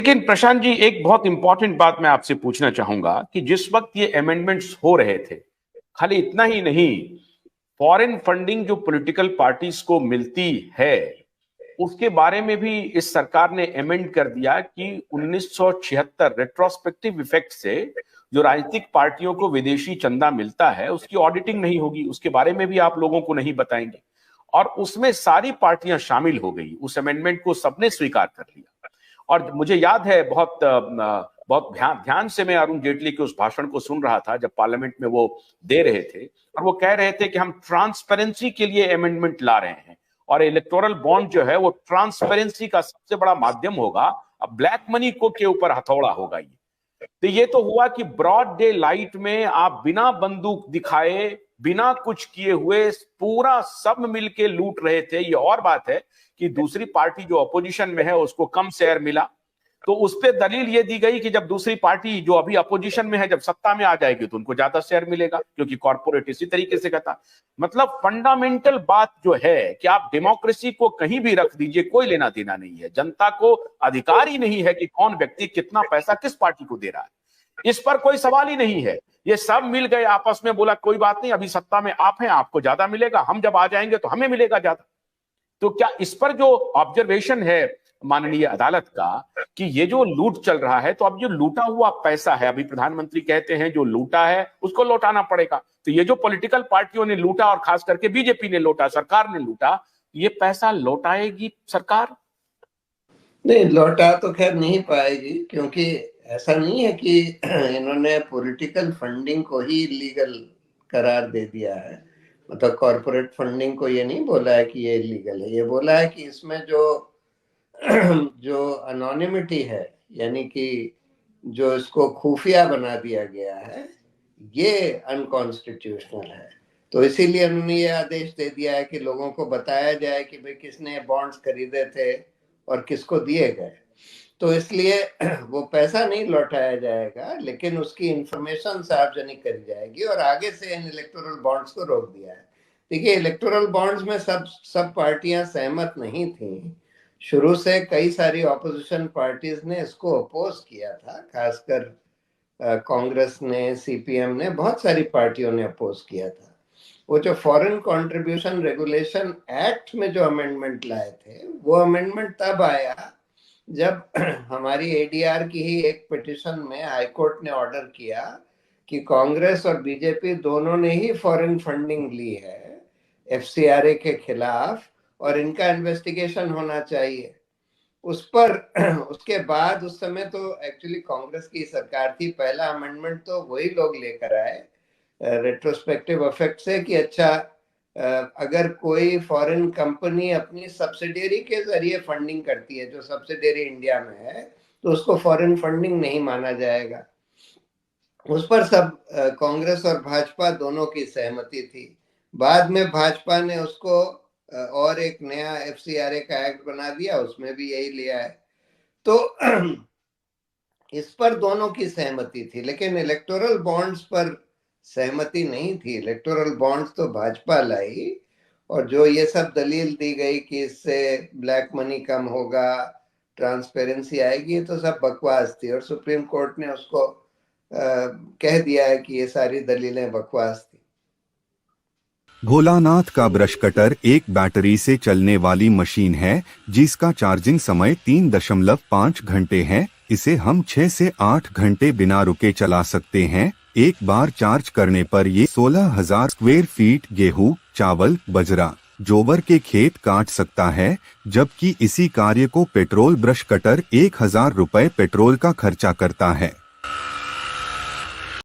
लेकिन प्रशांत जी, एक बहुत इंपॉर्टेंट बात मैं आपसे पूछना चाहूंगा कि जिस वक्त ये अमेंडमेंट्स हो रहे थे, खाली इतना ही नहीं, फॉरेन फंडिंग जो पॉलिटिकल पार्टीज को मिलती है उसके बारे में भी इस सरकार ने अमेंड कर दिया कि 1976 रेट्रोस्पेक्टिव इफेक्ट से जो राजनीतिक पार्टियों को विदेशी चंदा मिलता है उसकी ऑडिटिंग नहीं होगी, उसके बारे में भी आप लोगों को नहीं बताएंगे। और उसमें सारी पार्टियां शामिल हो गई, उस अमेंडमेंट को सबने स्वीकार कर लिया। और मुझे याद है बहुत ध्यान से मैं अरुण जेटली के उस भाषण को सुन रहा था जब पार्लियामेंट में वो दे रहे थे, और वो कह रहे थे कि हम ट्रांसपेरेंसी के लिए अमेंडमेंट ला रहे हैं और इलेक्टोरल बॉन्ड जो है वो ट्रांसपेरेंसी का सबसे बड़ा माध्यम होगा, अब ब्लैक मनी को के ऊपर हथौड़ा होगा। ये तो हुआ कि ब्रॉड डे लाइट में आप बिना बंदूक दिखाए, बिना कुछ किए हुए पूरा सब मिलके लूट रहे थे। ये और बात है कि दूसरी पार्टी जो अपोजिशन में है उसको कम शेयर मिला, तो उस पर दलील ये दी गई कि जब दूसरी पार्टी जो अभी अपोजिशन में है जब सत्ता में आ जाएगी तो उनको ज्यादा शेयर मिलेगा, क्योंकि कॉर्पोरेट इसी तरीके से कहता। मतलब फंडामेंटल बात जो है कि आप डेमोक्रेसी को कहीं भी रख दीजिए, कोई लेना देना नहीं है, जनता को अधिकार ही नहीं है कि कौन व्यक्ति कितना पैसा किस पार्टी को दे रहा है, इस पर कोई सवाल ही नहीं है। ये सब मिल गए आपस में, बोला कोई बात नहीं, अभी सत्ता में आप हैं, आपको ज्यादा मिलेगा, हम जब आ जाएंगे तो हमें मिलेगा ज्यादा। तो क्या इस पर जो ऑब्जर्वेशन है माननीय अदालत का कि ये जो लूट चल रहा है, तो अब जो लूटा हुआ पैसा है, अभी प्रधानमंत्री कहते हैं जो लूटा है उसको लौटाना पड़ेगा, तो ये जो पॉलिटिकल पार्टियों ने लूटा और खास करके बीजेपी ने लूटा, सरकार ने लूटा, ये पैसा लौटाएगी सरकार? नहीं, लौटा तो खैर नहीं पाएगी, क्योंकि ऐसा नहीं है कि इन्होंने पॉलिटिकल फंडिंग को ही इलीगल करार दे दिया है। मतलब कॉर्पोरेट फंडिंग को ये नहीं बोला है कि ये इलीगल है, ये बोला है कि इसमें जो अनोनिमिटी है, यानी कि जो इसको खुफिया बना दिया गया है, ये अनकॉन्स्टिट्यूशनल है। तो इसीलिए उन्होंने ये आदेश दे दिया है कि लोगों को बताया जाए कि भाई किसने बॉन्ड्स खरीदे थे और किसको दिए गए। तो इसलिए वो पैसा नहीं लौटाया जाएगा, लेकिन उसकी इंफॉर्मेशन सार्वजनिक करी जाएगी और आगे से इन इलेक्टोरल बॉन्ड्स को रोक दिया है। देखिए, इलेक्टोरल बॉन्ड्स में सब पार्टियां सहमत नहीं थी। शुरू से कई सारी ऑपोजिशन पार्टीज ने इसको अपोज किया था, खासकर कांग्रेस ने, सीपीएम ने, बहुत सारी पार्टियों ने अपोज किया था। वो जो फॉरेन कंट्रीब्यूशन रेगुलेशन एक्ट में जो अमेंडमेंट लाए थे, वो अमेंडमेंट तब आया जब हमारी एडीआर की ही एक पिटीशन में हाईकोर्ट ने ऑर्डर किया कि कांग्रेस और बीजेपी दोनों ने ही फॉरेन फंडिंग ली है एफसीआरए के खिलाफ और इनका इन्वेस्टिगेशन होना चाहिए। उस पर उसके बाद, उस समय तो एक्चुअली कांग्रेस की सरकार थी, पहला अमेंडमेंट तो वही लोग लेकर आए रेट्रोस्पेक्टिव इफेक्ट से कि अच्छा, अगर कोई फॉरेन कंपनी अपनी सब्सिडियरी के जरिए फंडिंग करती है, जो सब्सिडियरी इंडिया में है, तो उसको फॉरेन फंडिंग नहीं माना जाएगा। उस पर सब कांग्रेस और भाजपा दोनों की सहमति थी। बाद में भाजपा ने उसको और एक नया एफसीआरए का एक्ट बना दिया, उसमें भी यही लिया है। तो इस पर दोनों की सहमति थी, लेकिन इलेक्टोरल बॉन्ड्स पर सहमति नहीं थी। इलेक्टोरल बॉन्ड्स तो भाजपा लाई, और जो ये सब दलील दी गई कि इससे ब्लैक मनी कम होगा, ट्रांसपेरेंसी आएगी, ये तो सब बकवास थी, और सुप्रीम कोर्ट ने उसको कह दिया है कि ये सारी दलीलें बकवास थी। भोलानाथ का ब्रश कटर एक बैटरी से चलने वाली मशीन है जिसका चार्जिंग समय 3.5 घंटे है। इसे हम 6 से 8 घंटे बिना रुके चला सकते हैं। एक बार चार्ज करने पर ये 16,000 स्क्वायर फीट गेहूं, चावल, बजरा, जोवर के खेत काट सकता है, जबकि इसी कार्य को पेट्रोल ब्रश कटर 1,000 रुपए पेट्रोल का खर्चा करता है।